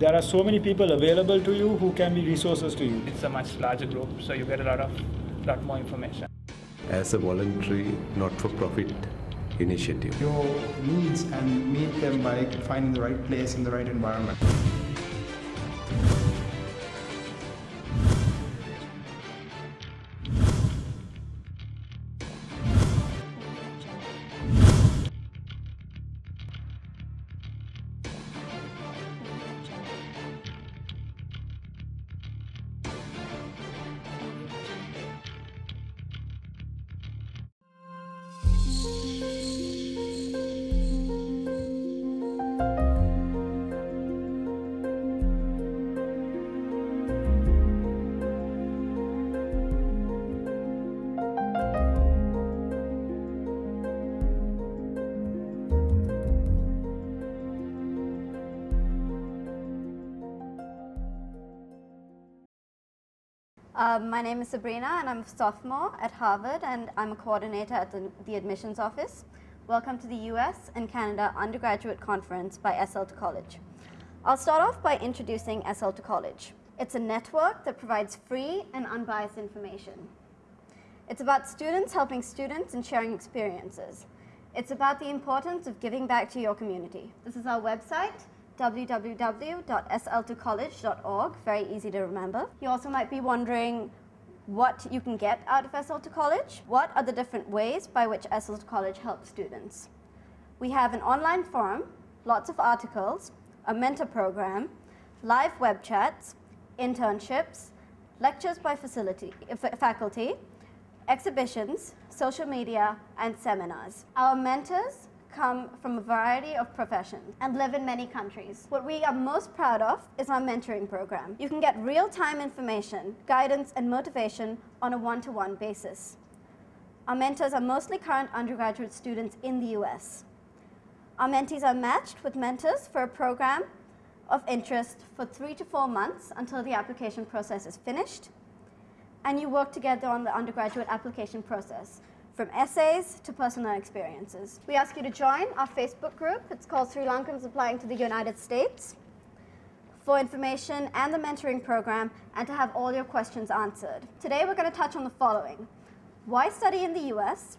There are so many people available to you who can be resources to you. It's a much larger group, so you get a lot more information. As a voluntary, not-for-profit initiative. Your needs and meet them by finding the right place in the right environment. My name is Sabrina and I'm a sophomore at Harvard and I'm a coordinator at the admissions office. Welcome to the US and Canada Undergraduate Conference by SL2College. I'll start off by introducing SL2College. It's a network that provides free and unbiased information. It's about students helping students and sharing experiences. It's about the importance of giving back to your community. This is our website, www.sl2college.org, very easy to remember. You also might be wondering what you can get out of SL2College. What are the different ways by which SL2College helps students? We have an online forum, lots of articles, a mentor program, live web chats, internships, lectures by faculty, exhibitions, social media, and seminars. Our mentors come from a variety of professions and live in many countries. What we are most proud of is our mentoring program. You can get real-time information, guidance, and motivation on a one-to-one basis. Our mentors are mostly current undergraduate students in the US. Our mentees are matched with mentors for a program of interest for 3 to 4 months until the application process is finished, and you work together on the undergraduate application process, from essays to personal experiences. We ask you to join our Facebook group. It's called Sri Lankans Applying to the United States, for information and the mentoring program and to have all your questions answered. Today we're going to touch on the following: why study in the US,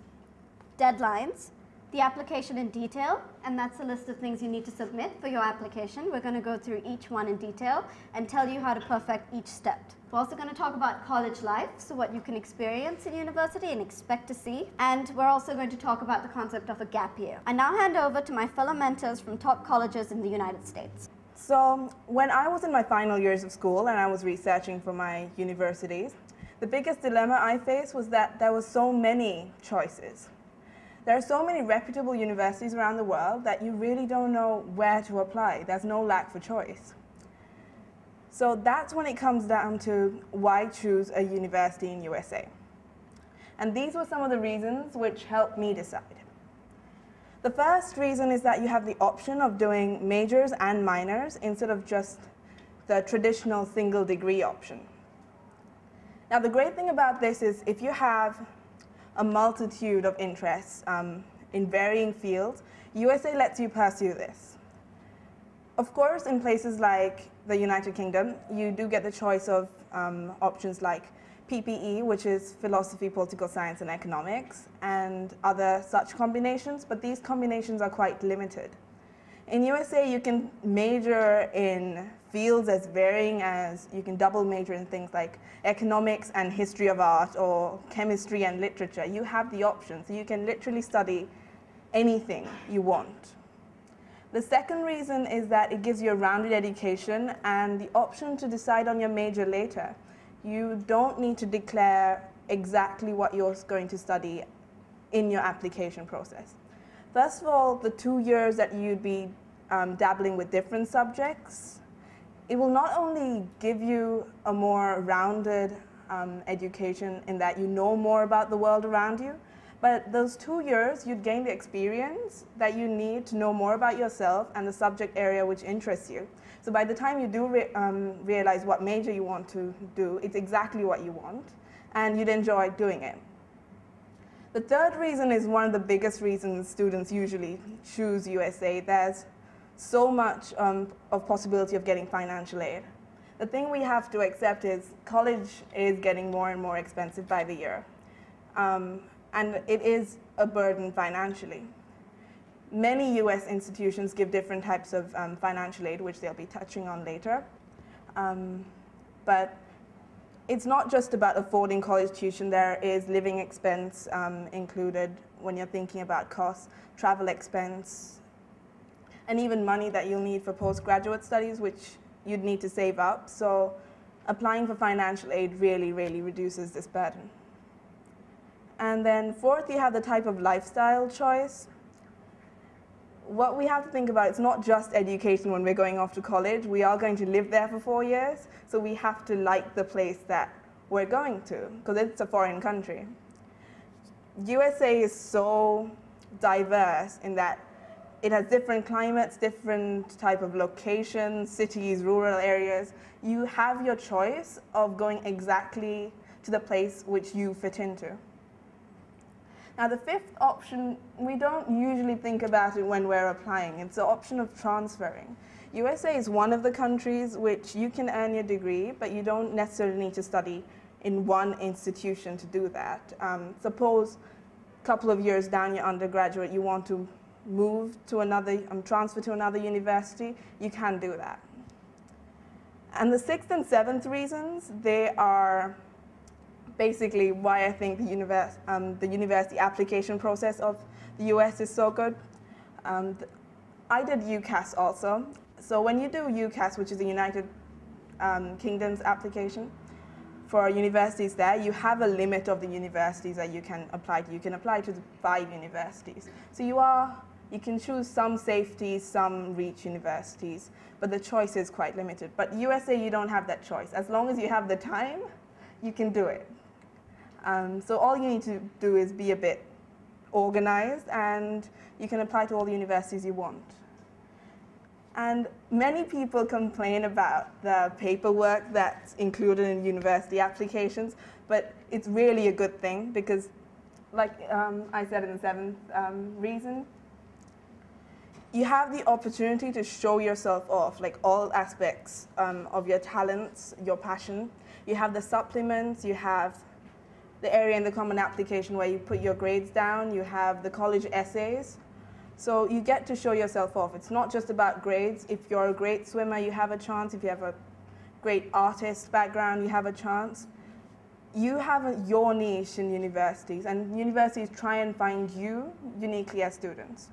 deadlines, the application in detail, and that's a list of things you need to submit for your application. We're going to go through each one in detail and tell you how to perfect each step. We're also going to talk about college life, so what you can experience in university and expect to see. And we're also going to talk about the concept of a gap year. I now hand over to my fellow mentors from top colleges in the United States. So when I was in my final years of school and I was researching for my universities, the biggest dilemma I faced was that there were so many choices. There are so many reputable universities around the world that you really don't know where to apply. There's no lack for choice. So that's when it comes down to why choose a university in USA. And these were some of the reasons which helped me decide. The first reason is that you have the option of doing majors and minors instead of just the traditional single degree option. Now the great thing about this is if you have a multitude of interests in varying fields, USA lets you pursue this. Of course, in places like the United Kingdom, you do get the choice of options like PPE, which is philosophy, political science, and economics, and other such combinations, but these combinations are quite limited. In USA, you can major in fields as varying as you can double major in things like economics and history of art or chemistry and literature. You have the option, so you can literally study anything you want. The second reason is that it gives you a rounded education and the option to decide on your major later. You don't need to declare exactly what you're going to study in your application process. First of all, the 2 years that you'd be dabbling with different subjects, it will not only give you a more rounded education in that you know more about the world around you, but those 2 years you'd gain the experience that you need to know more about yourself and the subject area which interests you. So by the time you do realize what major you want to do, it's exactly what you want, and you'd enjoy doing it. The third reason is one of the biggest reasons students usually choose USA. There's so much of possibility of getting financial aid. The thing we have to accept is college is getting more and more expensive by the year. And it is a burden financially. Many US institutions give different types of financial aid, which they'll be touching on later. But it's not just about affording college tuition. There is living expense included when you're thinking about costs, travel expense, and even money that you'll need for postgraduate studies, which you'd need to save up. So applying for financial aid really, really reduces this burden. And then fourth, you have the type of lifestyle choice. What we have to think about, it's not just education when we're going off to college. We are going to live there for 4 years, so we have to like the place that we're going to, because it's a foreign country. USA is so diverse in that it has different climates, different type of locations, cities, rural areas. You have your choice of going exactly to the place which you fit into. Now the fifth option, we don't usually think about it when we're applying. It's the option of transferring. USA is one of the countries which you can earn your degree, but you don't necessarily need to study in one institution to do that. Suppose a couple of years down your undergraduate, you want to move to another, transfer to another university, you can do that. And the sixth and seventh reasons, they are basically why I think the university application process of the US is so good. I did UCAS also. So when you do UCAS, which is the United Kingdom's application for universities there, you have a limit of the universities that you can apply to. You can apply to 5 universities. So you can choose some safety, some reach universities, but the choice is quite limited. But USA, you don't have that choice. As long as you have the time, you can do it. So all you need to do is be a bit organized, and you can apply to all the universities you want. And many people complain about the paperwork that's included in university applications, but it's really a good thing because, like I said in the seventh reason, you have the opportunity to show yourself off, like all aspects of your talents, your passion. You have the supplements, you have the area in the common application where you put your grades down, you have the college essays. So you get to show yourself off. It's not just about grades. If you're a great swimmer, you have a chance. If you have a great artist background, you have a chance. You have your niche in universities, and universities try and find you uniquely as students.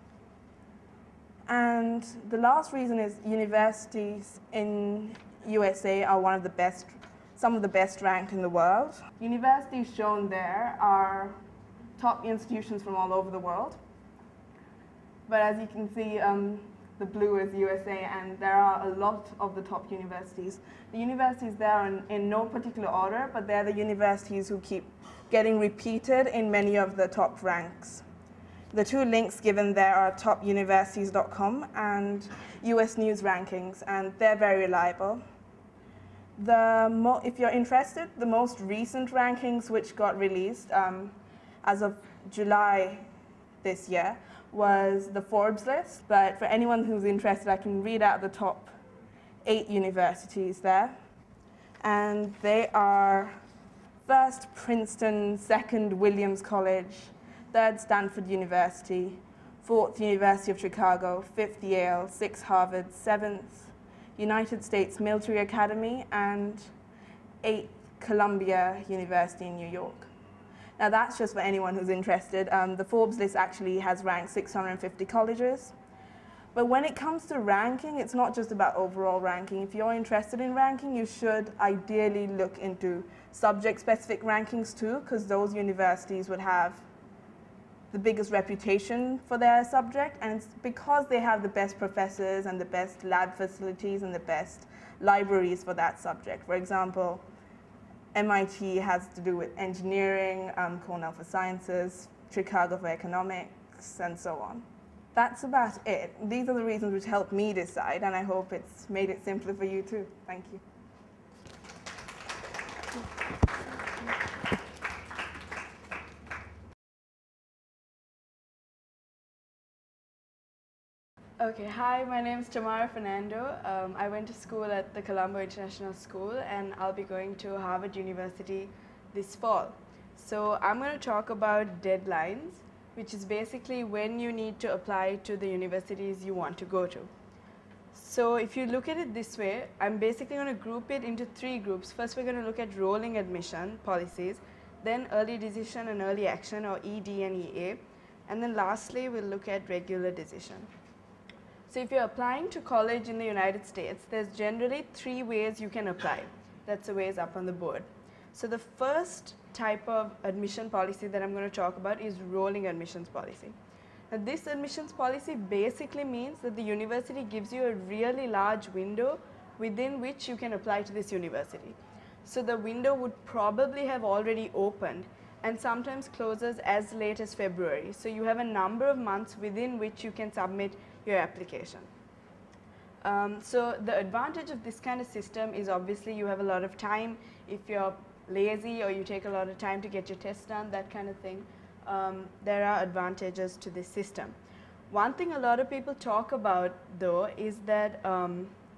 And the last reason is universities in USA are some of the best ranked in the world. Universities shown there are top institutions from all over the world. But as you can see, the blue is USA, and there are a lot of the top universities. The universities there are in no particular order, but they're the universities who keep getting repeated in many of the top ranks. The 2 links given there are topuniversities.com and US News Rankings, and they're very reliable. If you're interested, the most recent rankings which got released as of July this year was the Forbes list, but for anyone who's interested, I can read out the top 8 universities there. And they are first Princeton, second Williams College, third Stanford University, fourth University of Chicago, fifth Yale, sixth Harvard, seventh United States Military Academy, and 8th Columbia University in New York. Now that's just for anyone who's interested. The Forbes list actually has ranked 650 colleges. But when it comes to ranking, it's not just about overall ranking. If you're interested in ranking, you should ideally look into subject-specific rankings too, because those universities would have the biggest reputation for their subject, and it's because they have the best professors and the best lab facilities and the best libraries for that subject. For example, MIT has to do with engineering, Cornell for sciences, Chicago for economics, and so on. That's about it. These are the reasons which helped me decide, and I hope it's made it simpler for you too. Thank you. Okay, hi, my name is Tamara Fernando. I went to school at the Colombo International School and I'll be going to Harvard University this fall. So I'm going to talk about deadlines, which is basically when you need to apply to the universities you want to go to. So if you look at it this way, I'm basically going to group it into 3 groups. First, we're going to look at rolling admission policies, then early decision and early action, or ED and EA, and then lastly, we'll look at regular decision. So if you're applying to college in the United States, there's generally 3 ways you can apply. That's the ways up on the board. So the first type of admission policy that I'm going to talk about is rolling admissions policy. Now this admissions policy basically means that the university gives you a really large window within which you can apply to this university. So the window would probably have already opened and sometimes closes as late as February. So you have a number of months within which you can submit your application. So the advantage of this kind of system is obviously you have a lot of time. If you're lazy or you take a lot of time to get your tests done, that kind of thing, there are advantages to this system. One thing a lot of people talk about though is that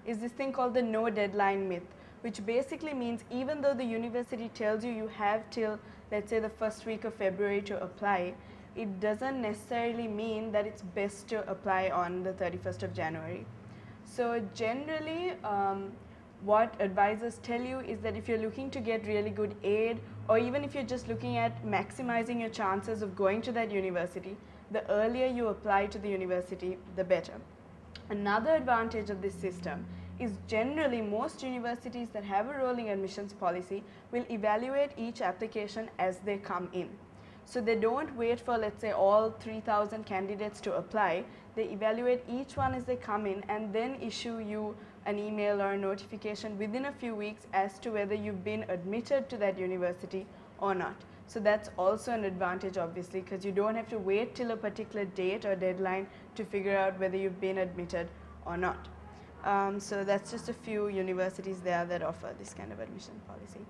is this thing called the no deadline myth, which basically means even though the university tells you you have till, let's say, the first week of February to apply, it doesn't necessarily mean that it's best to apply on the 31st of January. So generally, what advisors tell you is that if you're looking to get really good aid, or even if you're just looking at maximizing your chances of going to that university, the earlier you apply to the university, the better. Another advantage of this system is generally most universities that have a rolling admissions policy will evaluate each application as they come in. So they don't wait for, let's say, all 3,000 candidates to apply. They evaluate each one as they come in and then issue you an email or a notification within a few weeks as to whether you've been admitted to that university or not. So that's also an advantage, obviously, because you don't have to wait till a particular date or deadline to figure out whether you've been admitted or not. So that's just a few universities there that offer this kind of admission policy.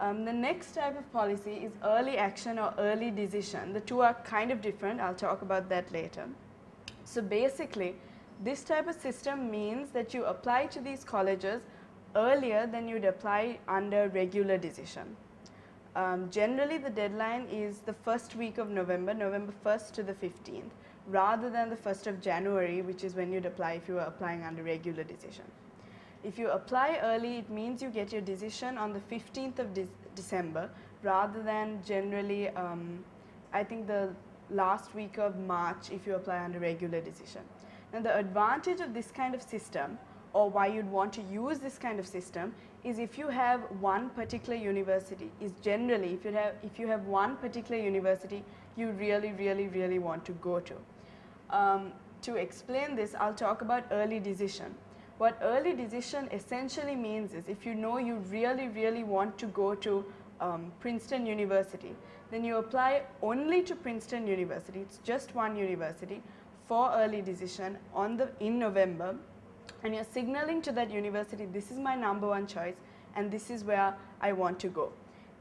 The next type of policy is early action or early decision. The two are kind of different. I'll talk about that later. So basically, this type of system means that you apply to these colleges earlier than you'd apply under regular decision. Generally, the deadline is the first week of November, November 1st to the 15th, rather than the 1st of January, which is when you'd apply if you were applying under regular decision. If you apply early, it means you get your decision on the 15th of December rather than generally, I think the last week of March if you apply under regular decision. Now the advantage of this kind of system, or why you'd want to use this kind of system, is if you have one particular university, is generally if you have one particular university you really want to go to. To explain this, I'll talk about early decision. What early decision essentially means is if you know you really want to go to Princeton University, then you apply only to Princeton University. It's just one university for early decision in November, and you're signaling to that university, this is my #1 choice and this is where I want to go.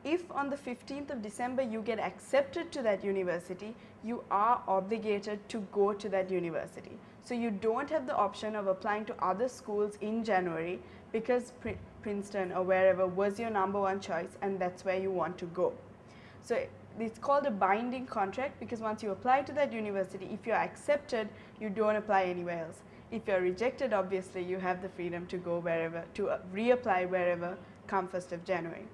If on the 15th of December you get accepted to that university, you are obligated to go to that university. So you don't have the option of applying to other schools in January because Princeton or wherever was your #1 choice and that's where you want to go. So it's called a binding contract because once you apply to that university, if you're accepted, you don't apply anywhere else. If you're rejected, obviously you have the freedom to go wherever, to reapply wherever come 1st of January.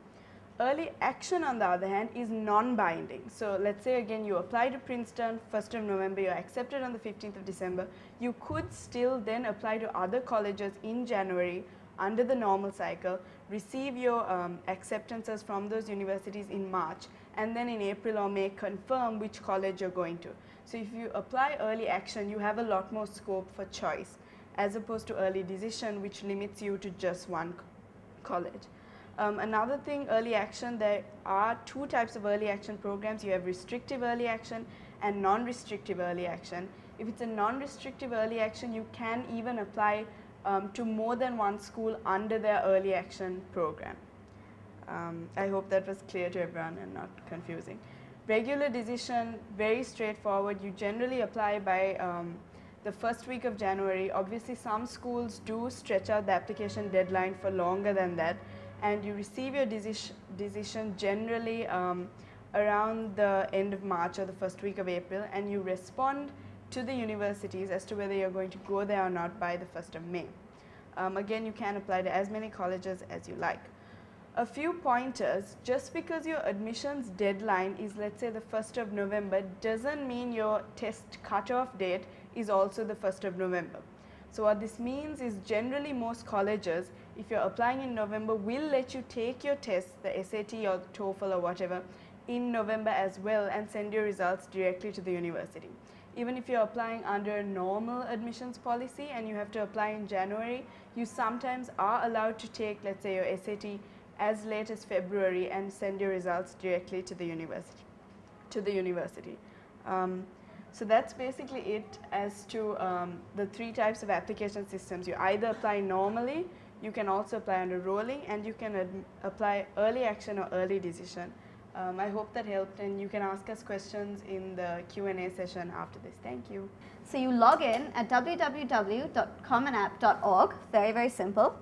Early action, on the other hand, is non-binding. So let's say again you apply to Princeton 1st of November, you're accepted on the 15th of December. You could still then apply to other colleges in January under the normal cycle, receive your acceptances from those universities in March, and then in April or May confirm which college you're going to. So if you apply early action, you have a lot more scope for choice as opposed to early decision, which limits you to just one college. Another thing, early action, there are 2 types of early action programs. You have restrictive early action and non-restrictive early action. If it's a non-restrictive early action, you can even apply to more than one school under their early action program. I hope that was clear to everyone and not confusing. Regular decision, very straightforward. You generally apply by the first week of January. Obviously, some schools do stretch out the application deadline for longer than that, and you receive your decision generally around the end of March or the first week of April, and you respond to the universities as to whether you're going to go there or not by the 1st of May. Again, you can apply to as many colleges as you like. A few pointers: just because your admissions deadline is, let's say, the 1st of November, doesn't mean your test cutoff date is also the 1st of November. So what this means is generally most colleges, if you're applying in November, will let you take your test, the SAT or TOEFL or whatever, in November as well and send your results directly to the university. Even if you're applying under a normal admissions policy and you have to apply in January, you sometimes are allowed to take, let's say, your SAT as late as February and send your results directly to the university. So that's basically it as to the 3 types of application systems. You either apply normally, you can also apply under rolling, and you can apply early action or early decision. I hope that helped, and you can ask us questions in the Q&A session after this. Thank you. So you log in at www.commanapp.org, very, very simple.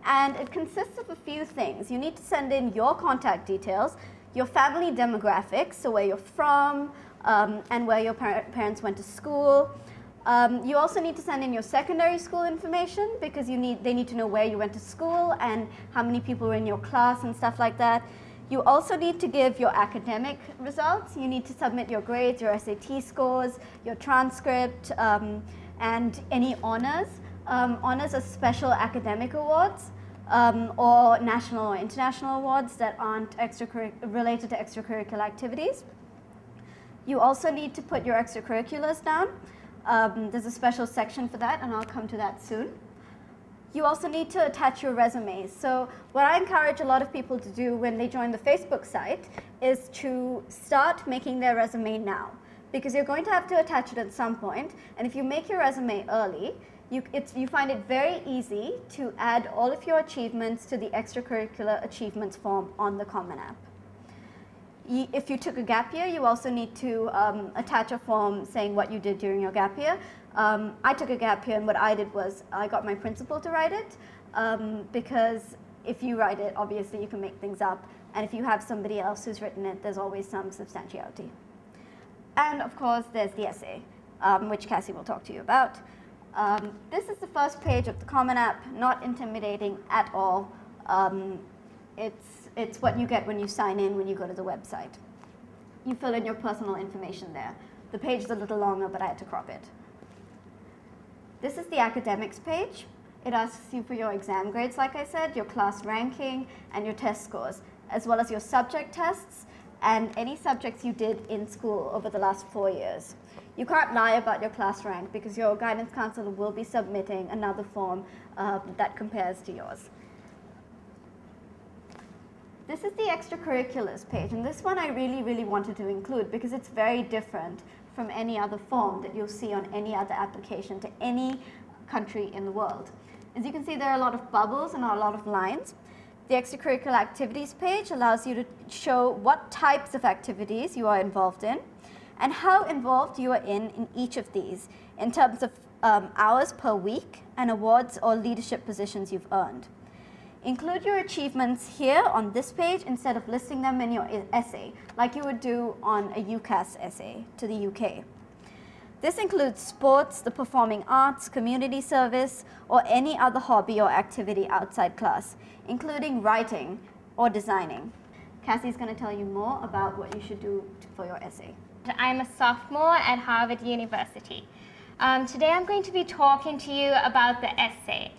And it consists of a few things. You need to send in your contact details, your family demographics, so where you're from, and where your parents went to school. You also need to send in your secondary school information, because they need to know where you went to school and how many people were in your class and stuff like that. You also need to give your academic results. You need to submit your grades, your SAT scores, your transcript, and any honors. Honors are special academic awards or national or international awards that aren't related to extracurricular activities. You also need to put your extracurriculars down. There's a special section for that, and I'll come to that soon. You also need to attach your resumes. So what I encourage a lot of people to do when they join the Facebook site is to start making their resume now, because you're going to have to attach it at some point. And if you make your resume early, you find it very easy to add all of your achievements to the extracurricular achievements form on the Common App. If you took a gap year, you also need to attach a form saying what you did during your gap year. I took a gap year, and what I did was I got my principal to write it, because if you write it, obviously you can make things up, and if you have somebody else who's written it, there's always some substantiality. And of course, there's the essay, which Cassie will talk to you about. This is the first page of the Common App, not intimidating at all. It's what you get when you sign in when you go to the website. You fill in your personal information there. The page is a little longer, but I had to crop it. This is the academics page. It asks you for your exam grades, like I said, your class ranking, and your test scores, as well as your subject tests and any subjects you did in school over the last 4 years. You can't lie about your class rank, because your guidance counselor will be submitting another form that compares to yours. This is the extracurriculars page, and this one I really, really wanted to include because it's very different from any other form that you'll see on any other application to any country in the world. As you can see, there are a lot of bubbles and a lot of lines. The extracurricular activities page allows you to show what types of activities you are involved in and how involved you are in each of these in terms of hours per week and awards or leadership positions you've earned. Include your achievements here on this page instead of listing them in your essay, like you would do on a UCAS essay to the UK. This includes sports, the performing arts, community service, or any other hobby or activity outside class, including writing or designing. Cassie's going to tell you more about what you should do for your essay. I'm a sophomore at Harvard University. Today I'm going to be talking to you about the essay.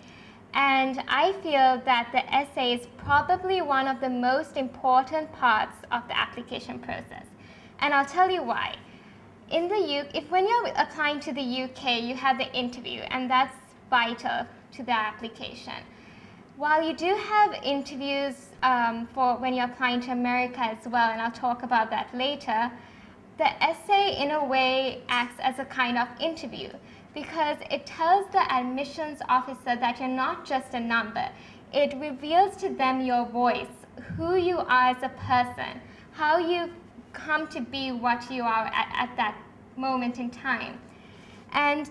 And I feel that the essay is probably one of the most important parts of the application process. And I'll tell you why. When you're applying to the UK, you have the interview, and that's vital to the application. While you do have interviews for when you're applying to America as well, and I'll talk about that later, the essay in a way acts as a kind of interview, because it tells the admissions officer that you're not just a number. It reveals to them your voice, who you are as a person, how you've come to be what you are at that moment in time. And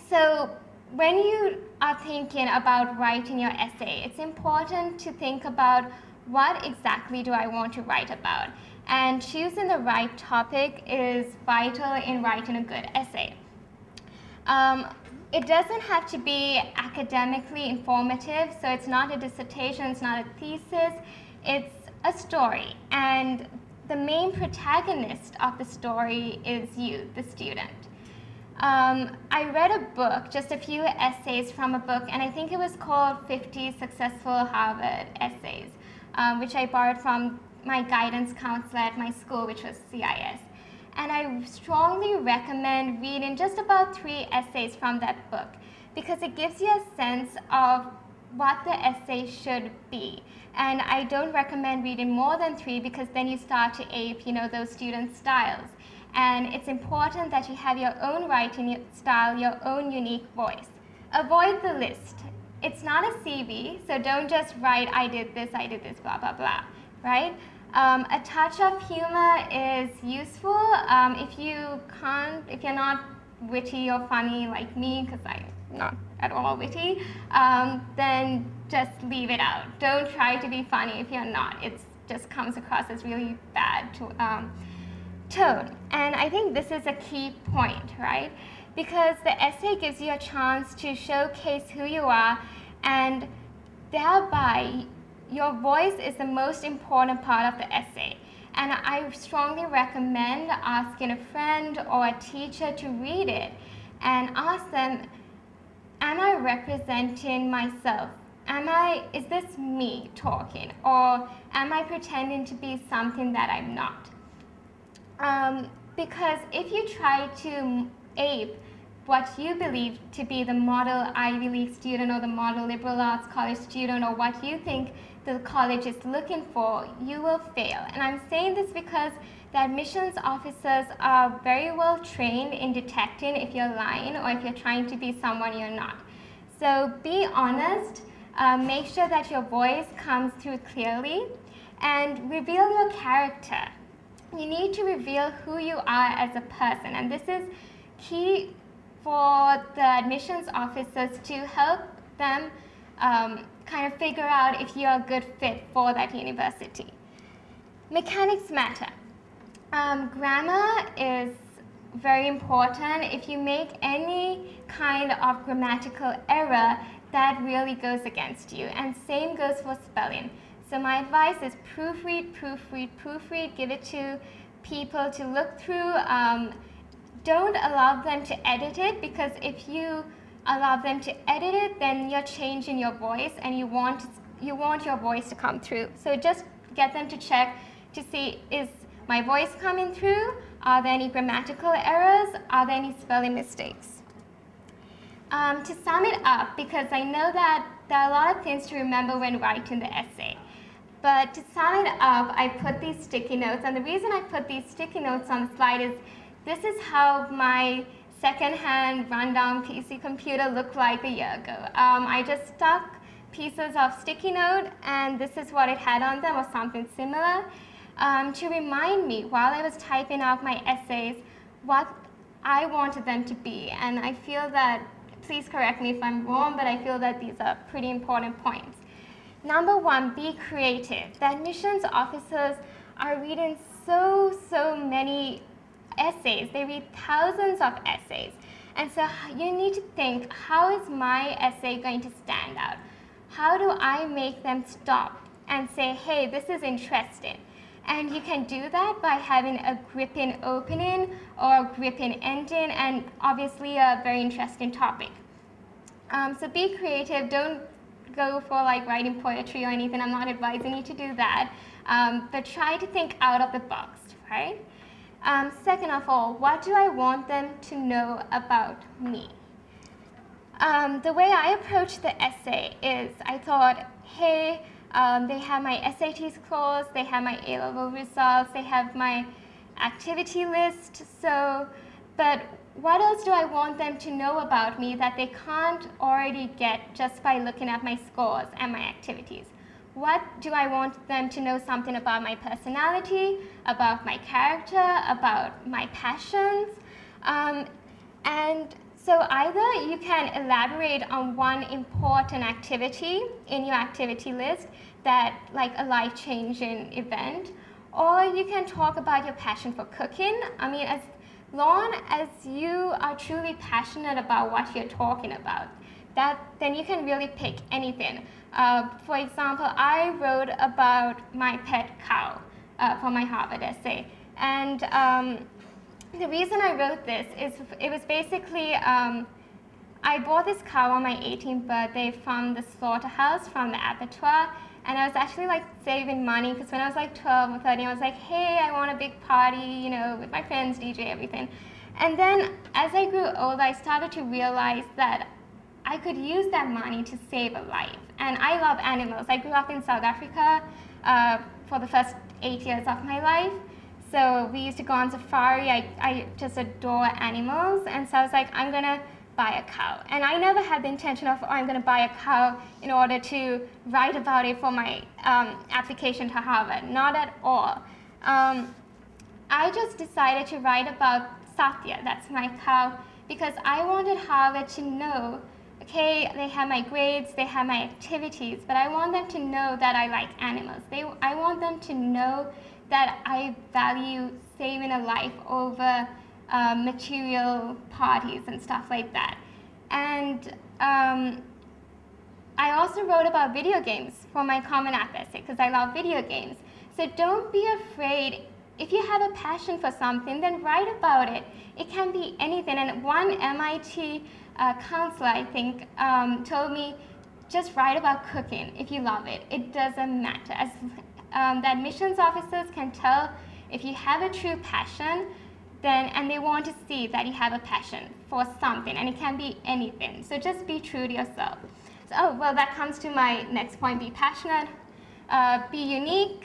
So when you are thinking about writing your essay, it's important to think about what exactly do I want to write about. And choosing the right topic is vital in writing a good essay. It doesn't have to be academically informative, so it's not a dissertation, it's not a thesis, it's a story. And the main protagonist of the story is you, the student. I read a book, just a few essays from a book, and I think it was called 50 Successful Harvard Essays, which I borrowed from my guidance counselor at my school, which was CIS. And I strongly recommend reading just about 3 essays from that book, because it gives you a sense of what the essay should be. And I don't recommend reading more than 3, because then you start to ape, those student styles. And it's important that you have your own writing style, your own unique voice. Avoid the list. It's not a CV, so don't just write, I did this, blah, blah, blah, right? A touch of humor is useful. If you're not witty or funny like me, because I'm not at all witty, then just leave it out. Don't try to be funny if you're not. It just comes across as really bad tone. And I think this is a key point, right? Because the essay gives you a chance to showcase who you are, and thereby your voice is the most important part of the essay. And I strongly recommend asking a friend or a teacher to read it and ask them, am I representing myself? Is this me talking, or am I pretending to be something that I'm not? Because if you try to ape what you believe to be the model Ivy League student or the model liberal arts college student, or what you think the college is looking for, you will fail. And I'm saying this because the admissions officers are very well trained in detecting if you're lying or if you're trying to be someone you're not. So be honest, make sure that your voice comes through clearly, and reveal your character. You need to reveal who you are as a person, and this is key for the admissions officers to help them kind of figure out if you're a good fit for that university. Mechanics matter. Grammar is very important. If you make any kind of grammatical error, that really goes against you, and same goes for spelling. So my advice is proofread, proofread, proofread, give it to people to look through. Don't allow them to edit it, because if you allow them to edit it, then you're changing your voice, and you want your voice to come through. So just get them to check to see, is my voice coming through? Are there any grammatical errors? Are there any spelling mistakes? To sum it up, because I know that there are a lot of things to remember when writing the essay, but to sum it up, I put these sticky notes, and the reason I put these sticky notes on the slide is this is how my second-hand rundown PC computer looked like a year ago. I just stuck pieces of sticky note, and this is what it had on them, or something similar, to remind me while I was typing out my essays what I wanted them to be. And I feel that, please correct me if I'm wrong, but I feel that these are pretty important points. Number 1, be creative. The admissions officers are reading so many essays. They read thousands of essays. And so you need to think, how is my essay going to stand out? How do I make them stop and say, hey, this is interesting? And you can do that by having a gripping opening or a gripping ending, and obviously a very interesting topic. So be creative. Don't go for like writing poetry or anything. I'm not advising you to do that. But try to think out of the box, right? Second of all, what do I want them to know about me? The way I approached the essay is I thought, hey, they have my SAT scores, they have my A-level results, they have my activity list. But what else do I want them to know about me that they can't already get just by looking at my scores and my activities? What do I want them to know something about my personality, about my character, about my passions? And So either you can elaborate on one important activity in your activity list that like a life-changing event, or you can talk about your passion for cooking. I mean, as long as you are truly passionate about what you're talking about, then you can really pick anything. For example, I wrote about my pet cow for my Harvard essay. And the reason I wrote this is it was basically, I bought this cow on my 18th birthday from the slaughterhouse, from the abattoir, and I was actually like saving money because when I was like 12 or 13, I was like, hey, I want a big party, you know, with my friends, DJ, everything. And then as I grew older, I started to realize that I could use that money to save a life. And I love animals. I grew up in South Africa for the first 8 years of my life. So we used to go on safari. I just adore animals. And so I was like, I'm going to buy a cow. And I never had the intention of, oh, I'm going to buy a cow in order to write about it for my application to Harvard. Not at all. I just decided to write about Satya, that's my cow, because I wanted Harvard to know, okay, they have my grades, they have my activities, but I want them to know that I like animals. I want them to know that I value saving a life over material parties and stuff like that. And I also wrote about video games for my Common App essay because I love video games. So don't be afraid. If you have a passion for something, then write about it. It can be anything. And one MIT counselor, I think, told me, just write about cooking if you love it. It doesn't matter. As the admissions officers can tell if you have a true passion, and they want to see that you have a passion for something, and it can be anything. So just be true to yourself. So, oh, well, that comes to my next point, be passionate, be unique,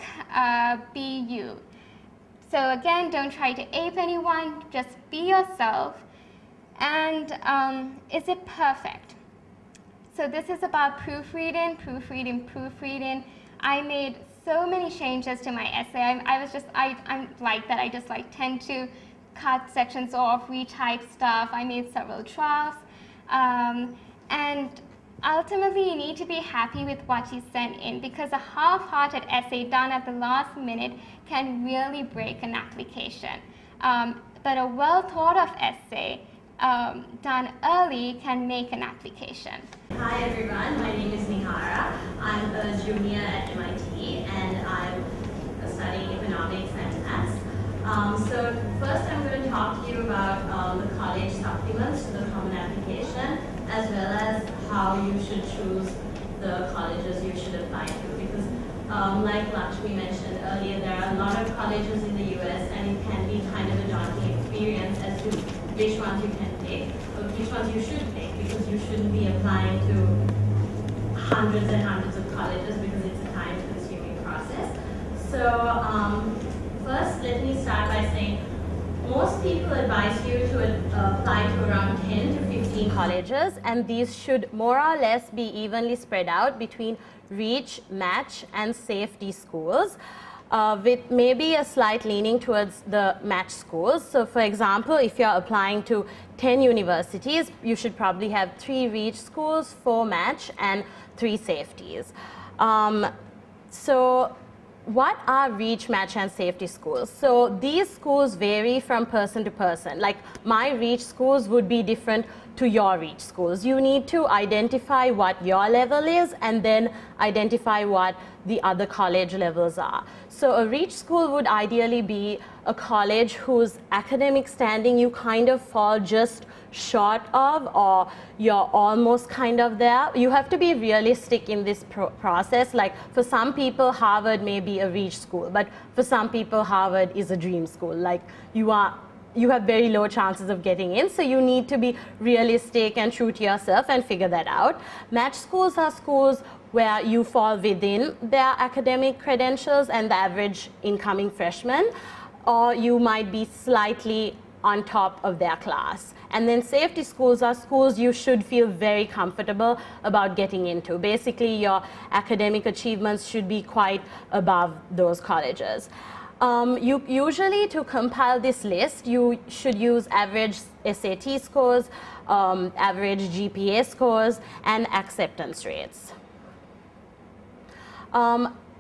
be you. So again, don't try to ape anyone, just be yourself. And is it perfect? So this is about proofreading, proofreading, proofreading. I made so many changes to my essay. I'm like that. I just like tend to cut sections off, retype stuff. I made several drafts. And ultimately, you need to be happy with what you sent in, because a half-hearted essay done at the last minute can really break an application. But a well-thought-of essay done early can make an application. Hi everyone, my name is Nihara. I'm a junior at MIT and I'm studying economics and maths. So first I'm going to talk to you about the college supplements to the Common Application, as well as how you should choose the colleges you should apply to. Because like Lakshmi mentioned earlier, there are a lot of colleges in the US and it can be kind of a daunting experience as to which ones you can pick, or which ones you should pick, because you shouldn't be applying to hundreds and hundreds of colleges because it's a time-consuming process. So first, let me start by saying most people advise you to apply to around 10 to 15 colleges, and these should more or less be evenly spread out between reach, match, and safety schools, with maybe a slight leaning towards the match schools. So for example, if you're applying to 10 universities, you should probably have 3 reach schools, 4 match, and 3 safeties. So what are reach, match, and safety schools? So these schools vary from person to person. Like my reach schools would be different to your reach schools. You need to identify what your level is and then identify what the other college levels are. So a reach school would ideally be a college whose academic standing you kind of fall just short of, or you're almost kind of there. You have to be realistic in this process. Like for some people, Harvard may be a reach school, but for some people, Harvard is a dream school. Like you have very low chances of getting in, so you need to be realistic and true to yourself and figure that out. Match schools are schools where you fall within their academic credentials and the average incoming freshman, or you might be slightly on top of their class. And then safety schools are schools you should feel very comfortable about getting into. Basically, your academic achievements should be quite above those colleges. You usually, to compile this list, you should use average SAT scores, average GPA scores, and acceptance rates.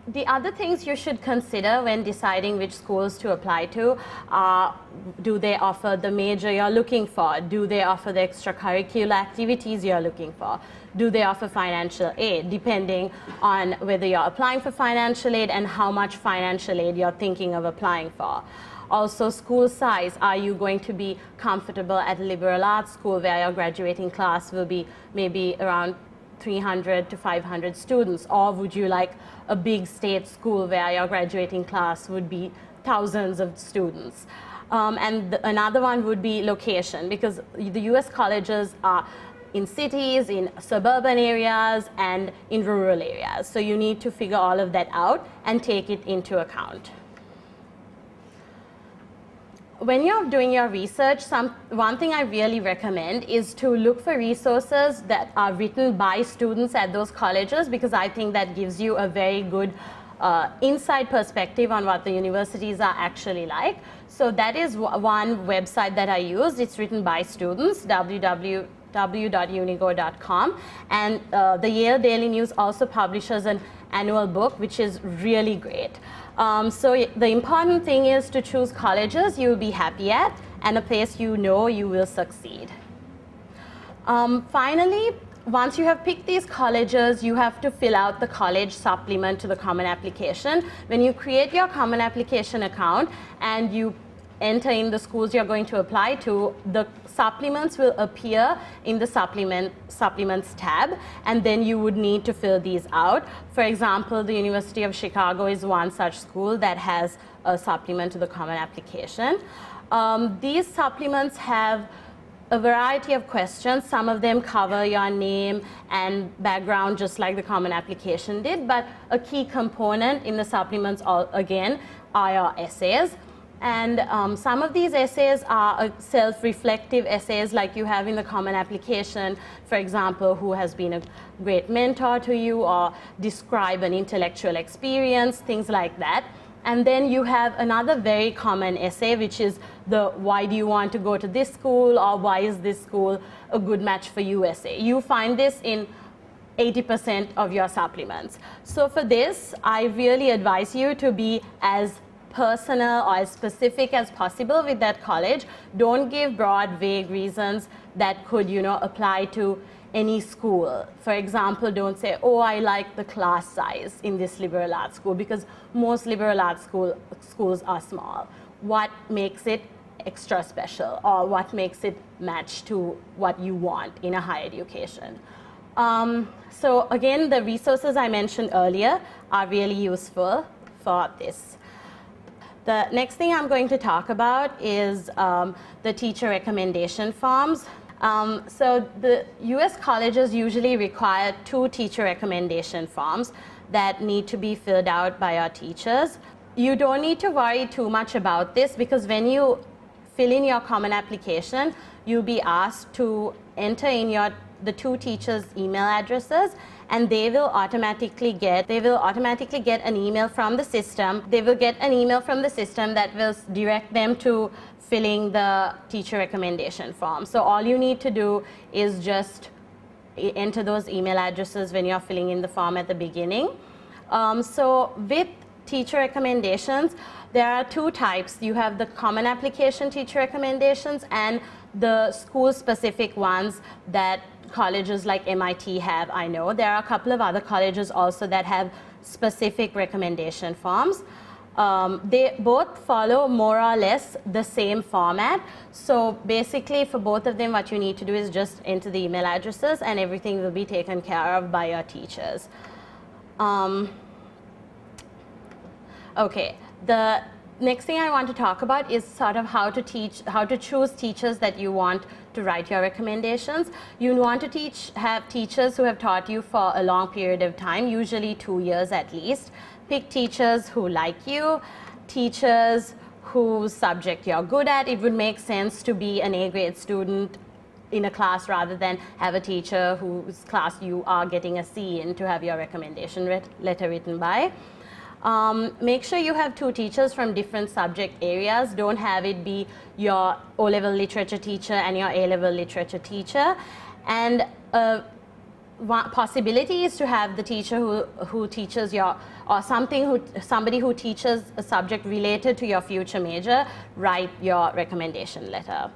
The other things you should consider when deciding which schools to apply to are, do they offer the major you're looking for? Do they offer the extracurricular activities you're looking for? Do they offer financial aid, depending on whether you're applying for financial aid and how much financial aid you're thinking of applying for. Also, school size. Are you going to be comfortable at a liberal arts school where your graduating class will be maybe around 300 to 500 students, or would you like a big state school where your graduating class would be thousands of students? Another one would be location, because the US colleges are in cities, in suburban areas, and in rural areas. So you need to figure all of that out and take it into account. When you're doing your research, one thing I really recommend is to look for resources that are written by students at those colleges, because I think that gives you a very good inside perspective on what the universities are actually like. So that is one website that I used. It's written by students, www.unigo.com. And the Yale Daily News also publishes an annual book, which is really great. So the important thing is to choose colleges you will be happy at and a place you know you will succeed. Finally, once you have picked these colleges, you have to fill out the college supplement to the Common Application. When you create your Common Application account and you enter in the schools you're going to apply to, the supplements will appear in the supplements tab, and then you would need to fill these out. For example, the University of Chicago is one such school that has a supplement to the Common Application. These supplements have a variety of questions. Some of them cover your name and background just like the Common Application did, but a key component in the supplements again are your essays. And some of these essays are self-reflective essays like you have in the Common Application. For example, who has been a great mentor to you, or describe an intellectual experience, things like that. And then you have another very common essay, which is the why do you want to go to this school, or why is this school a good match for you essay. You find this in 80% of your supplements. So for this, I really advise you to be as personal or as specific as possible with that college. Don't give broad, vague reasons that could, apply to any school. For example, don't say, oh, I like the class size in this liberal arts school, because most liberal arts schools are small. What makes it extra special, or what makes it match to what you want in a higher education? So again, the resources I mentioned earlier are really useful for this. The next thing I'm going to talk about is the teacher recommendation forms. So the US colleges usually require 2 teacher recommendation forms that need to be filled out by our teachers. You don't need to worry too much about this, because when you fill in your Common Application, you'll be asked to enter in the 2 teachers' email addresses, and they will automatically get an email from the system. They will get an email from the system that will direct them to filling the teacher recommendation form. So all you need to do is just enter those email addresses when you're filling in the form at the beginning. So with teacher recommendations, there are 2 types. You have the Common Application teacher recommendations and the school-specific ones that colleges like MIT have, I know. There are a couple of other colleges also that have specific recommendation forms. They both follow more or less the same format. So basically for both of them, what you need to do is just enter the email addresses and everything will be taken care of by your teachers. Okay, the next thing I want to talk about is sort of how to choose teachers that you want to write your recommendations. You want to have teachers who have taught you for a long period of time, usually 2 years at least. Pick teachers who like you, teachers whose subject you're good at. It would make sense to be an A-grade student in a class rather than have a teacher whose class you are getting a C in to have your recommendation letter written by. Make sure you have 2 teachers from different subject areas. Don't have it be your O-level literature teacher and your A-level literature teacher. And one possibility is to have the teacher who teaches your, or somebody who teaches a subject related to your future major, write your recommendation letter.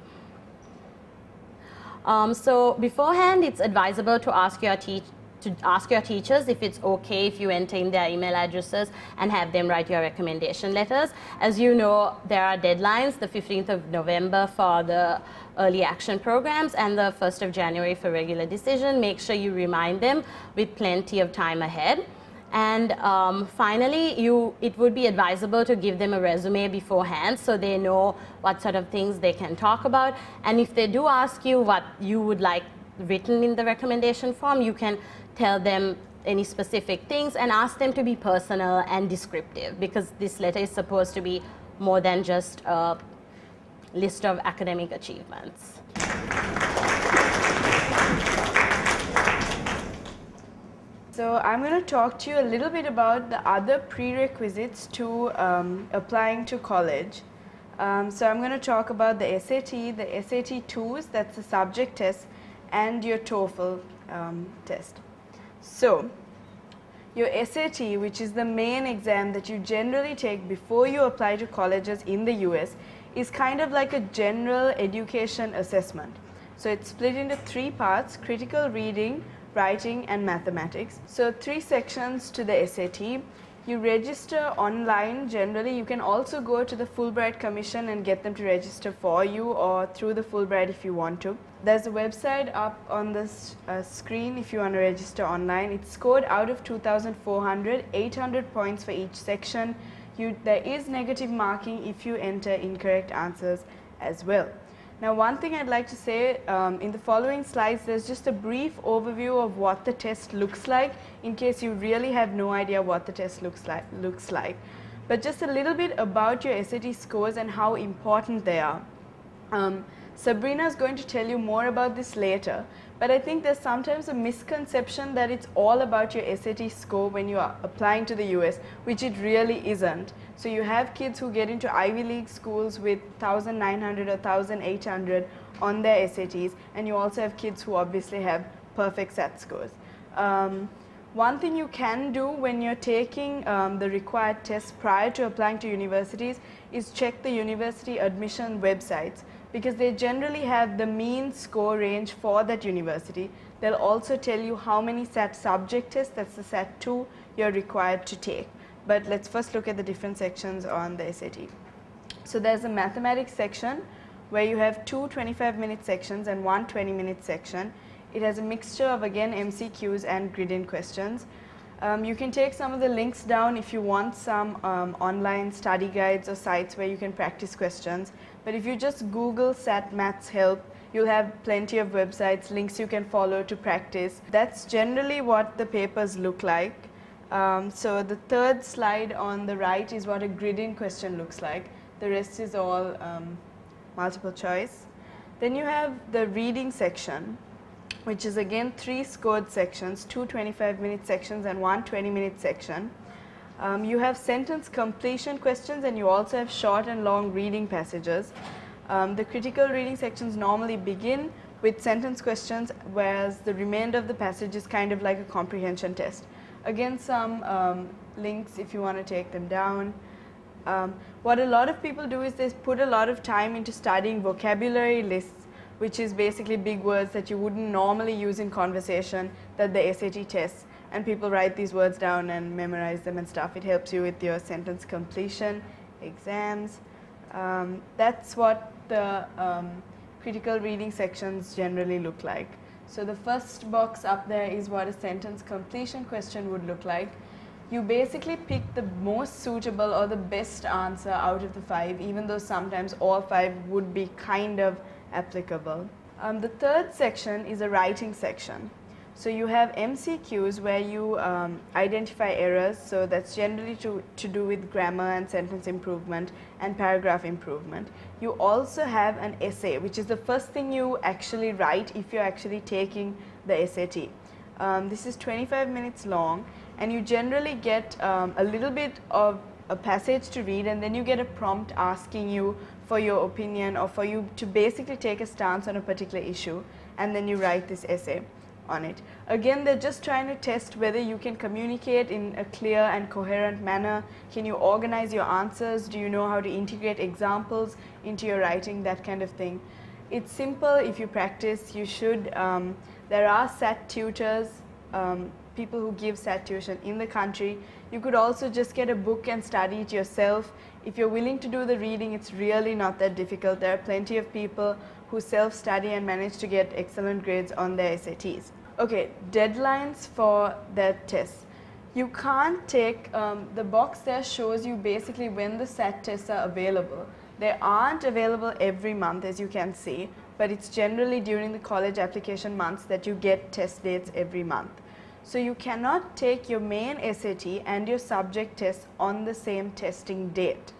So beforehand, it's advisable to ask your teachers if it's okay if you enter in their email addresses and have them write your recommendation letters. As you know, there are deadlines, the 15th of November for the early action programs and the 1st of January for regular decision. Make sure you remind them with plenty of time ahead. And finally, it would be advisable to give them a resume beforehand so they know what sort of things they can talk about. And if they do ask you what you would like written in the recommendation form, you can tell them any specific things and ask them to be personal and descriptive, because this letter is supposed to be more than just a list of academic achievements. So I'm going to talk to you a little bit about the other prerequisites to applying to college. So I'm going to talk about the SAT, the SAT-2s, that's the subject test, and your TOEFL test. So your SAT, which is the main exam that you generally take before you apply to colleges in the US, is kind of like a general education assessment. So it's split into 3 parts: critical reading, writing, and mathematics. So 3 sections to the SAT. You register online generally. You can also go to the Fulbright Commission and get them to register for you, or through the Fulbright if you want to. There's a website up on this screen if you want to register online. It's scored out of 2,400, 800 points for each section. There is negative marking if you enter incorrect answers as well. Now, one thing I'd like to say, in the following slides, there's just a brief overview of what the test looks like, in case you really have no idea what the test looks like. But just a little bit about your SAT scores and how important they are. Sabrina is going to tell you more about this later, but I think there's sometimes a misconception that it's all about your SAT score when you are applying to the US, which it really isn't. So you have kids who get into Ivy League schools with 1,900 or 1,800 on their SATs, and you also have kids who obviously have perfect SAT scores. One thing you can do when you're taking the required tests prior to applying to universities is check the university admission websites, because they generally have the mean score range for that university. They'll also tell you how many SAT subject tests, that's the SAT-2, you're required to take. But let's first look at the different sections on the SAT. So there's a mathematics section where you have 2 25-minute sections and 1 20-minute section. It has a mixture of, again, MCQs and grid-in questions. You can take some of the links down if you want some online study guides or sites where you can practice questions. But if you just Google SAT Maths Help, you'll have plenty of websites, links you can follow to practice. That's generally what the papers look like. So the third slide on the right is what a grid-in question looks like. The rest is all multiple choice. Then you have the reading section, which is again 3 scored sections, 2 25-minute sections and 1 20-minute section. You have sentence completion questions, and you also have short and long reading passages. The critical reading sections normally begin with sentence questions, whereas the remainder of the passage is kind of like a comprehension test. Again, some links if you want to take them down. What a lot of people do is they put a lot of time into studying vocabulary lists, which is basically big words that you wouldn't normally use in conversation that the SAT tests. And people write these words down and memorize them and stuff. It helps you with your sentence completion exams. That's what the critical reading sections generally look like. So the first box up there is what a sentence completion question would look like. You basically pick the most suitable or the best answer out of the 5, even though sometimes all 5 would be kind of applicable. The third section is a writing section. So you have MCQs where you identify errors, so that's generally to do with grammar and sentence improvement and paragraph improvement. You also have an essay, which is the first thing you actually write if you're actually taking the SAT. This is 25 minutes long, and you generally get a little bit of a passage to read, and then you get a prompt asking you for your opinion or for you to basically take a stance on a particular issue, and then you write this essay on it. Again, they're just trying to test whether you can communicate in a clear and coherent manner. Can you organize your answers? Do you know how to integrate examples into your writing? That kind of thing. It's simple if you practice. You should. There are SAT tutors, people who give SAT tuition in the country. You could also just get a book and study it yourself. If you're willing to do the reading, it's really not that difficult. There are plenty of people who self-study and manage to get excellent grades on their SATs. Okay, deadlines for that test. You can't take, the box there shows you basically when the SAT tests are available. They aren't available every month, as you can see, but it's generally during the college application months that you get test dates every month. So you cannot take your main SAT and your subject test on the same testing date.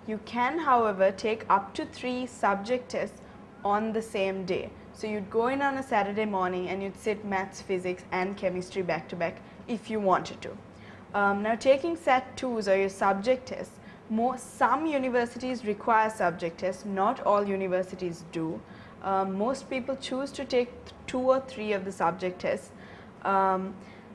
You can, however, take up to 3 subject tests on the same day. So you'd go in on a Saturday morning and you'd sit maths, physics and chemistry back to back if you wanted to. Now taking SAT-2s or your subject tests, some universities require subject tests, not all universities do. Most people choose to take 2 or 3 of the subject tests.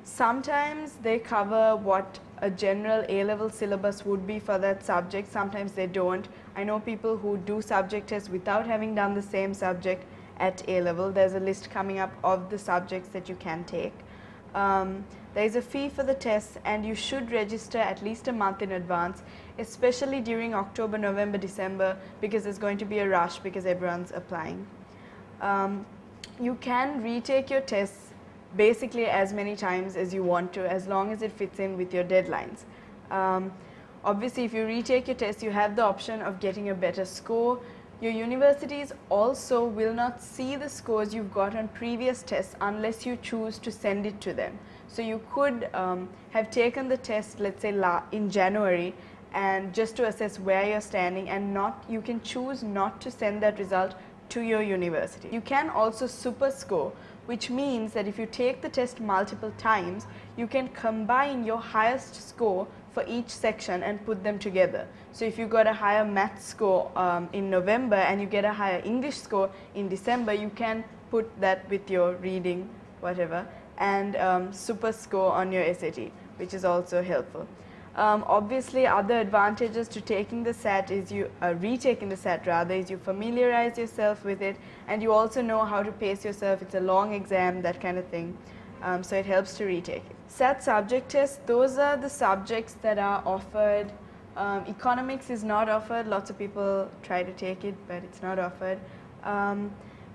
Sometimes they cover what a general A-level syllabus would be for that subject, sometimes they don't. I know people who do subject tests without having done the same subject at A-level. There's a list coming up of the subjects that you can take. There is a fee for the tests, and you should register at least a month in advance, especially during October, November, December, because there's going to be a rush because everyone's applying. You can retake your tests basically as many times as you want to, as long as it fits in with your deadlines. Obviously, if you retake your test, you have the option of getting a better score. Your universities also will not see the scores you've got on previous tests unless you choose to send it to them. So you could have taken the test, let's say in January, and just to assess where you're standing, and you can choose not to send that result to your university. You can also super score, which means that if you take the test multiple times, you can combine your highest score for each section and put them together. So if you got a higher math score in November and you get a higher English score in December, you can put that with your reading, whatever, and super score on your SAT, which is also helpful. Obviously, other advantages to taking the SAT is retaking the SAT rather, is you familiarize yourself with it, and you also know how to pace yourself. It's a long exam, that kind of thing. So it helps to retake it. SAT subject tests, those are the subjects that are offered. Economics is not offered. Lots of people try to take it, but it's not offered.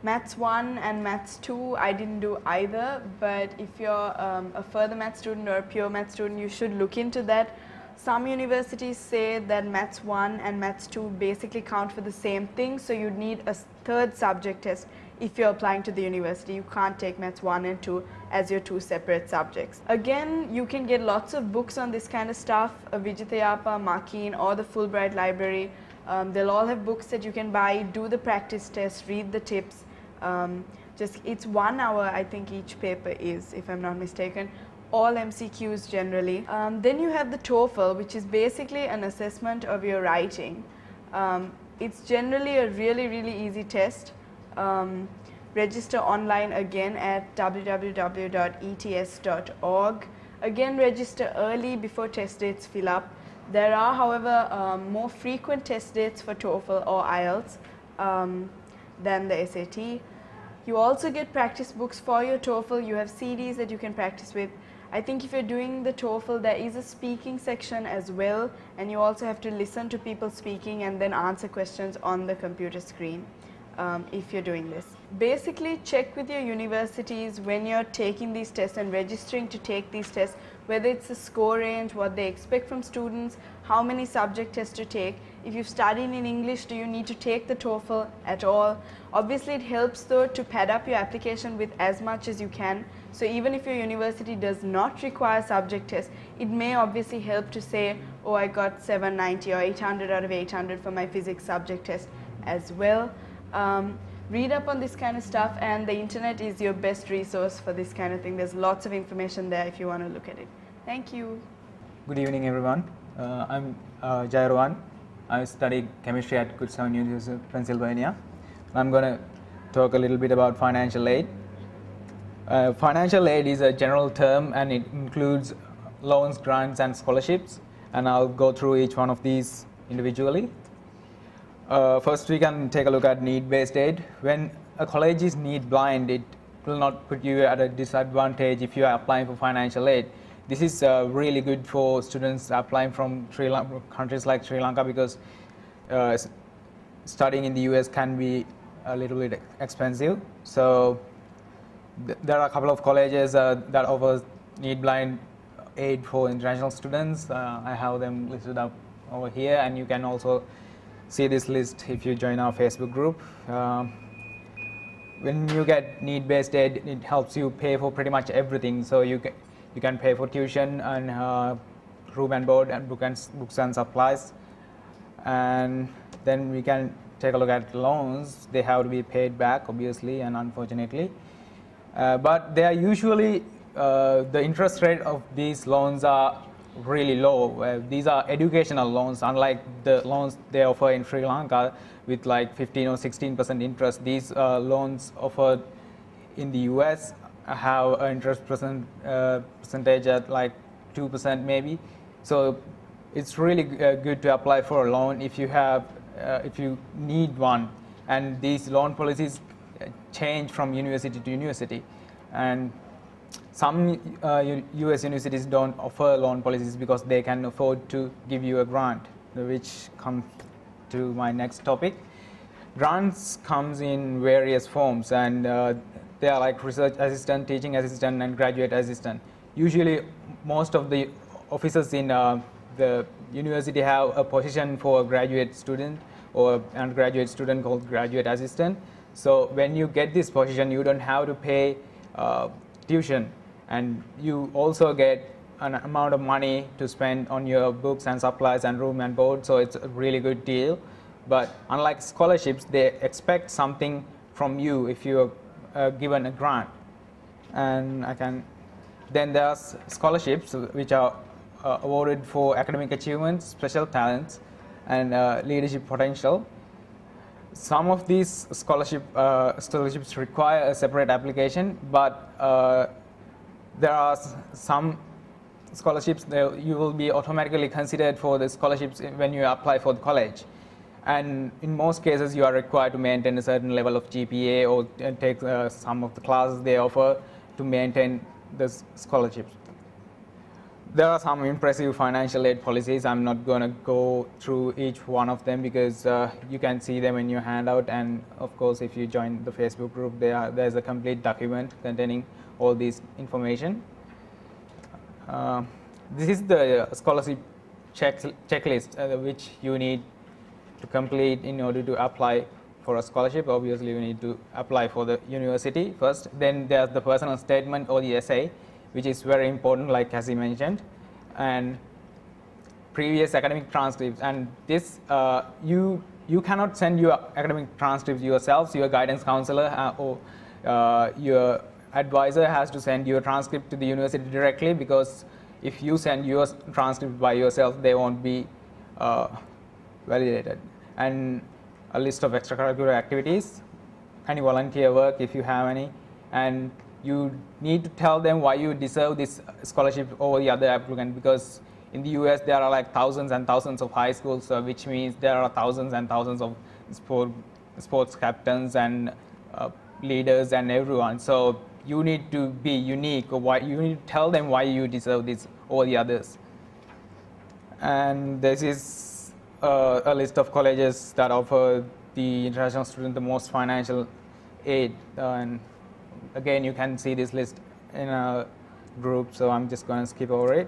Maths 1 and Maths 2, I didn't do either, but if you're a further maths student or a pure maths student, you should look into that. Some universities say that Maths 1 and Maths 2 basically count for the same thing, so you'd need a 3rd subject test if you're applying to the university. You can't take Maths 1 and 2 as your 2 separate subjects. Again, you can get lots of books on this kind of stuff, Vijitayapa, Markeen, or the Fulbright Library. They'll all have books that you can buy, do the practice test, read the tips. It's 1 hour, I think each paper is, if I'm not mistaken. All MCQs generally. Then you have the TOEFL, which is basically an assessment of your writing. It's generally a really, really easy test. Register online again at www.ets.org. Again, register early before test dates fill up. There are, however, more frequent test dates for TOEFL or IELTS than the SAT. You also get practice books for your TOEFL. You have CDs that you can practice with. I think if you're doing the TOEFL, there is a speaking section as well, and you also have to listen to people speaking and then answer questions on the computer screen if you're doing this. Basically, check with your universities when you're taking these tests and registering to take these tests, whether it's the score range, what they expect from students, how many subject tests to take. If you've studied in English, do you need to take the TOEFL at all? Obviously, it helps though to pad up your application with as much as you can. So even if your university does not require subject tests, it may obviously help to say, oh, I got 790 or 800 out of 800 for my physics subject test as well. Read up on this kind of stuff, and the internet is your best resource for this kind of thing. There's lots of information there if you want to look at it. Thank you. Good evening, everyone. I'm Jairwan. I study chemistry at Kutztown University, Pennsylvania. I'm going to talk a little bit about financial aid. Financial aid is a general term, and it includes loans, grants, and scholarships. And I'll go through each one of these individually. First, we can take a look at need-based aid. When a college is need-blind, it will not put you at a disadvantage if you are applying for financial aid. This is really good for students applying from countries like Sri Lanka, because studying in the US can be a little bit expensive. So there are a couple of colleges that offer need-blind aid for international students. I have them listed up over here, and you can also see this list if you join our Facebook group. When you get need-based aid, it helps you pay for pretty much everything. So you can pay for tuition and room and board and books and supplies. And then we can take a look at loans. They have to be paid back, obviously, and unfortunately. But they are usually, the interest rate of these loans are really low. These are educational loans, unlike the loans they offer in Sri Lanka with like 15 or 16% interest. These loans offered in the US have an interest percentage at like 2% maybe. So it's really good to apply for a loan if you need one. And these loan policies change from university to university. And some US universities don't offer loan policies because they can afford to give you a grant, which comes to my next topic. Grants comes in various forms, and they are like research assistant, teaching assistant, and graduate assistant. Usually, most of the officers in the university have a position for a graduate student or undergraduate student called graduate assistant. So when you get this position, you don't have to pay tuition, and you also get an amount of money to spend on your books and supplies and room and board. So it's a really good deal. But unlike scholarships, they expect something from you if you are given a grant. And then there's scholarships, which are awarded for academic achievements, special talents, and leadership potential. Some of these scholarships require a separate application, but there are some scholarships that you will be automatically considered for the scholarships when you apply for the college. And in most cases, you are required to maintain a certain level of GPA or take some of the classes they offer to maintain the scholarships. There are some impressive financial aid policies. I'm not going to go through each one of them because you can see them in your handout. And of course, if you join the Facebook group, there's a complete document containing all this information. This is the scholarship checklist which you need to complete in order to apply for a scholarship. Obviously, you need to apply for the university first. Then there's the personal statement or the essay, which is very important, like Cassie mentioned, and previous academic transcripts. And this, you cannot send your academic transcripts yourselves. Your guidance counselor or your advisor has to send your transcript to the university directly, because if you send your transcript by yourself, they won't be validated. And a list of extracurricular activities, any volunteer work if you have any, and you need to tell them why you deserve this scholarship over the other applicant, because in the US there are like thousands and thousands of high schools, which means there are thousands and thousands of sports captains and leaders and everyone. So you need to be unique, or you need to tell them why you deserve this over the others. And this is a list of colleges that offer the international student the most financial aid. And again, you can see this list in a group, so I'm just going to skip over it.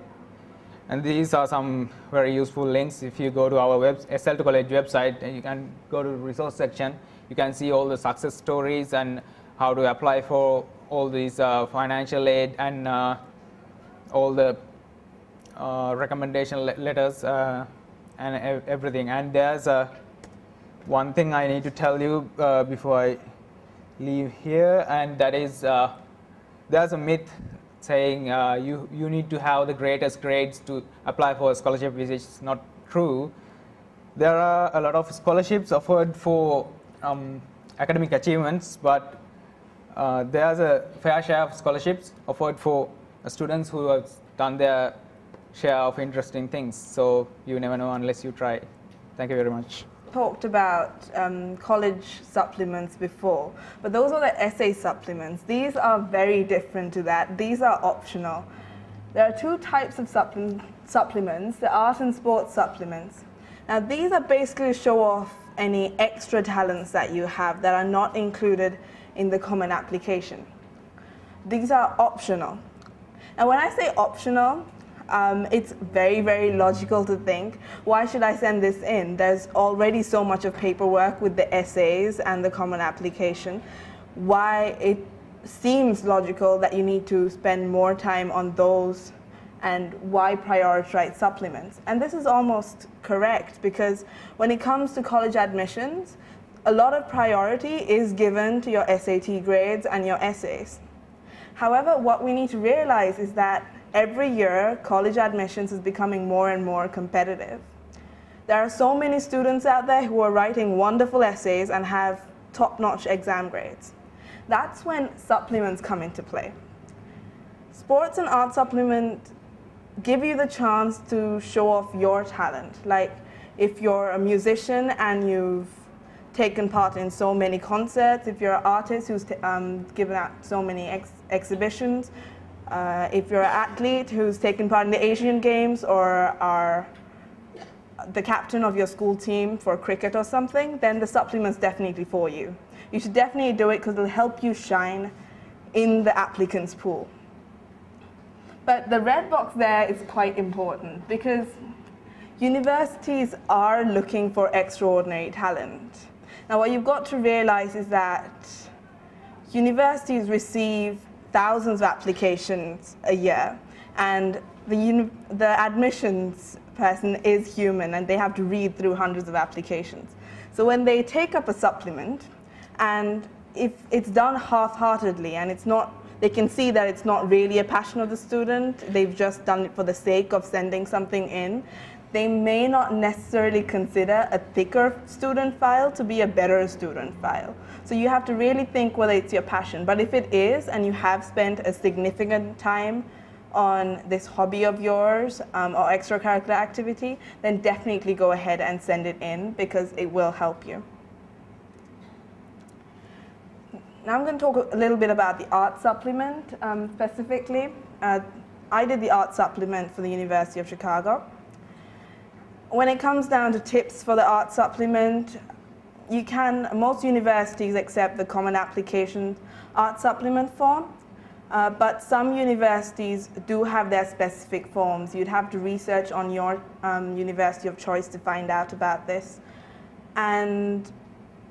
And these are some very useful links. If you go to our SL2College website, and you can go to the resource section, you can see all the success stories and how to apply for all these financial aid and all the recommendation letters and everything. And there's one thing I need to tell you before I leave here, and that is there's a myth saying you need to have the greatest grades to apply for a scholarship, which is not true. There are a lot of scholarships offered for academic achievements, but there's a fair share of scholarships offered for students who have done their share of interesting things. So you never know unless you try. Thank you very much. Talked about college supplements before, but those are the essay supplements. These are very different to that. These are optional. There are two types of supplements, the art and sports supplements. Now these are basically to show off any extra talents that you have that are not included in the common application. These are optional. And when I say optional, it's very, very logical to think, why should I send this in? There's already so much of paperwork with the essays and the common application. Why it seems logical that you need to spend more time on those, and why prioritize supplements. And this is almost correct, because when it comes to college admissions, a lot of priority is given to your SAT grades and your essays. However, what we need to realize is that every year, college admissions is becoming more and more competitive. There are so many students out there who are writing wonderful essays and have top-notch exam grades. That's when supplements come into play. Sports and art supplement give you the chance to show off your talent. Like if you're a musician and you've taken part in so many concerts, if you're an artist who's given out so many exhibitions, if you're an athlete who's taken part in the Asian Games or are the captain of your school team for cricket or something, then the supplement's definitely for you. You should definitely do it because it'll help you shine in the applicants pool. But the red box there is quite important because universities are looking for extraordinary talent. Now what you've got to realize is that universities receive thousands of applications a year, and the admissions person is human and they have to read through hundreds of applications. So when they take up a supplement, and if it's done half-heartedly and it's not, they can see that it's not really a passion of the student, they've just done it for the sake of sending something in, they may not necessarily consider a thicker student file to be a better student file. So you have to really think whether it's your passion. But if it is, and you have spent a significant time on this hobby of yours or extracurricular activity, then definitely go ahead and send it in because it will help you. Now I'm going to talk a little bit about the art supplement specifically. I did the art supplement for the University of Chicago. When it comes down to tips for the art supplement, most universities accept the common application art supplement form, but some universities do have their specific forms. You'd have to research on your university of choice to find out about this. And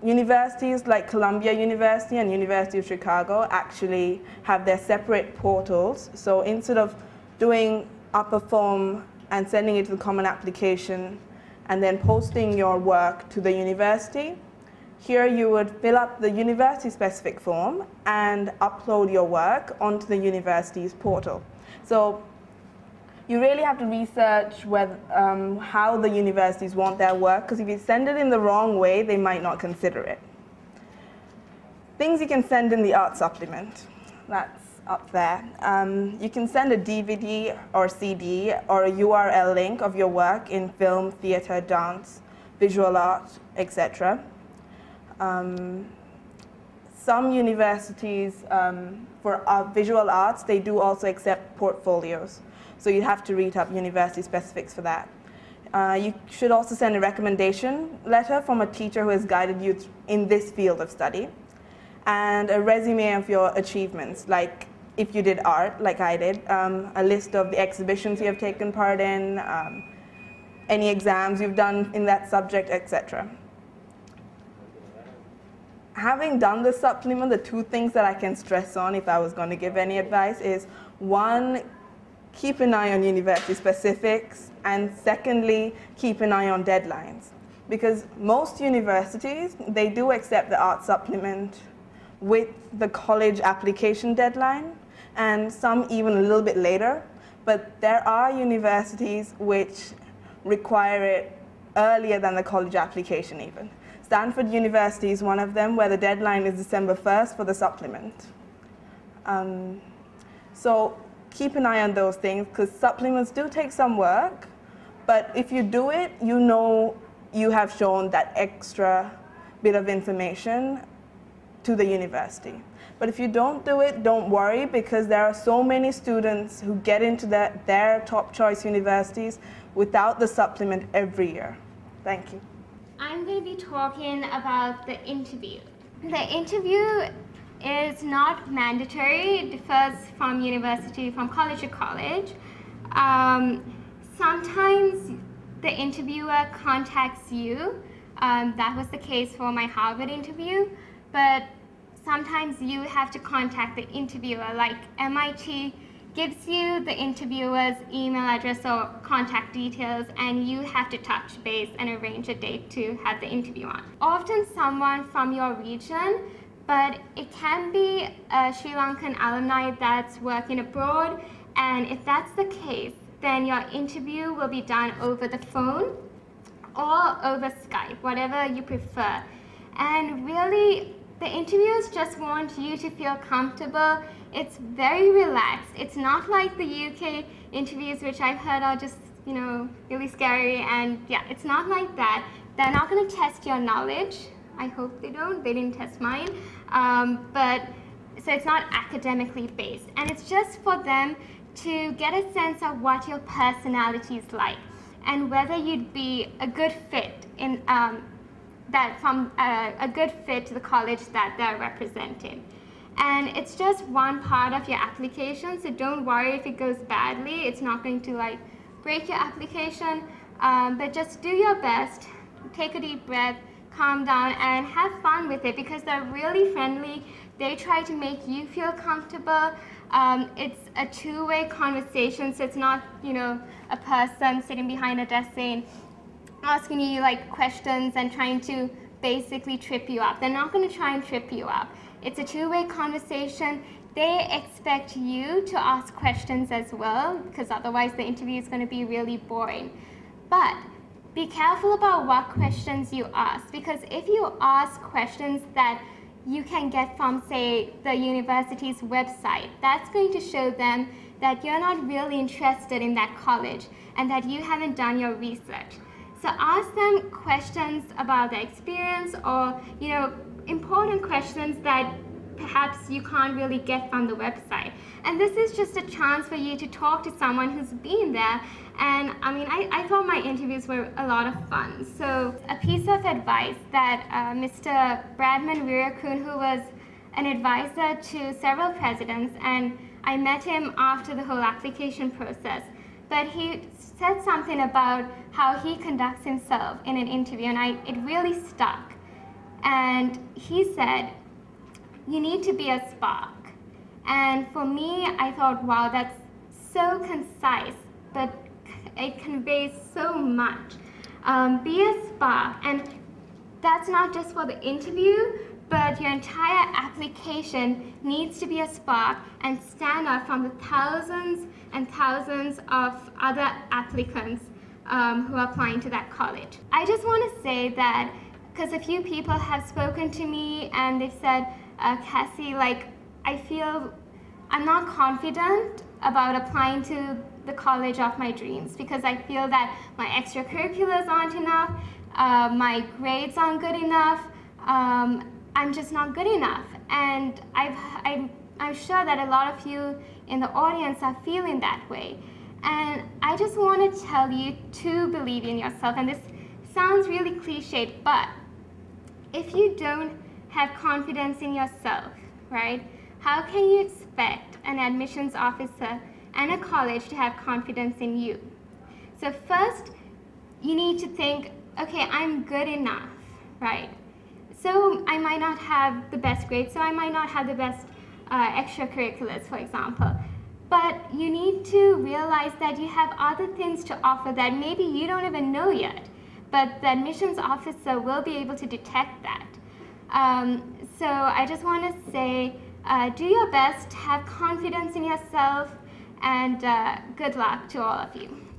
universities like Columbia University and University of Chicago actually have their separate portals. So instead of doing up a form and sending it to the common application and then posting your work to the university, here you would fill up the university-specific form and upload your work onto the university's portal. So you really have to research whether, how the universities want their work, because if you send it in the wrong way, they might not consider it. Things you can send in the art supplement. That's up there. You can send a DVD or CD or a URL link of your work in film, theatre, dance, visual art, etc. Some universities, for visual arts, they do also accept portfolios. So you have to read up university specifics for that. You should also send a recommendation letter from a teacher who has guided you in this field of study, and a resume of your achievements, like if you did art, like I did, a list of the exhibitions you have taken part in, any exams you've done in that subject, etc. Having done the supplement, the two things that I can stress on if I was going to give any advice is, one, keep an eye on university specifics, and secondly, keep an eye on deadlines. Because most universities, they do accept the art supplement with the college application deadline, and some even a little bit later. But there are universities which require it earlier than the college application even. Stanford University is one of them, where the deadline is December 1st for the supplement. So keep an eye on those things, because supplements do take some work, but if you do it, you know you have shown that extra bit of information to the university. But if you don't do it, don't worry, because there are so many students who get into their top choice universities without the supplement every year. Thank you. I'm going to be talking about the interview. The interview is not mandatory. It differs from university, from college to college. Sometimes the interviewer contacts you. That was the case for my Harvard interview, but sometimes you have to contact the interviewer, like MIT gives you the interviewer's email address or contact details, and you have to touch base and arrange a date to have the interview on. Often someone from your region, but it can be a Sri Lankan alumni that's working abroad, and if that's the case, then your interview will be done over the phone or over Skype, whatever you prefer. And really, the interviewers just want you to feel comfortable. It's very relaxed. It's not like the UK interviews, which I've heard are just, you know, really scary. And yeah, it's not like that. They're not going to test your knowledge. I hope they don't. They didn't test mine. So it's not academically based. And it's just for them to get a sense of what your personality is like and whether you'd be a good fit in a good fit to the college that they're representing. And it's just one part of your application, so don't worry if it goes badly. It's not going to like break your application, but just do your best, take a deep breath, calm down, and have fun with it, because they're really friendly. They try to make you feel comfortable. It's a two-way conversation, so it's not, you know, a person sitting behind a desk saying, asking you like questions and trying to basically trip you up. They're not going to try and trip you up. It's a two-way conversation. They expect you to ask questions as well, because otherwise the interview is going to be really boring. But be careful about what questions you ask, because if you ask questions that you can get from, say, the university's website, that's going to show them that you're not really interested in that college and that you haven't done your research. So ask them questions about the experience, or, you know, important questions that perhaps you can't really get from the website. And this is just a chance for you to talk to someone who's been there. And I mean, I thought my interviews were a lot of fun. So a piece of advice that Mr. Bradman Virakun, who was an advisor to several presidents, and I met him after the whole application process, but he said something about how he conducts himself in an interview, and it really stuck. And he said, you need to be a spark. And for me, I thought, wow, that's so concise, but it conveys so much. Be a spark, and that's not just for the interview, but your entire application needs to be a spark and stand out from the thousands and thousands of other applicants who are applying to that college. I just want to say that, because a few people have spoken to me and they've said, Cassie, like, I feel I'm not confident about applying to the college of my dreams, because I feel that my extracurriculars aren't enough, my grades aren't good enough, I'm just not good enough. And I'm sure that a lot of you in the audience are feeling that way. And I just want to tell you to believe in yourself. And this sounds really cliched, but if you don't have confidence in yourself, right, how can you expect an admissions officer and a college to have confidence in you? So first, you need to think, okay, I'm good enough, right? So I might not have the best grades, so I might not have the best extracurriculars, for example. But you need to realize that you have other things to offer that maybe you don't even know yet, but the admissions officer will be able to detect that. So I just want to say, Do your best, have confidence in yourself, and good luck to all of you.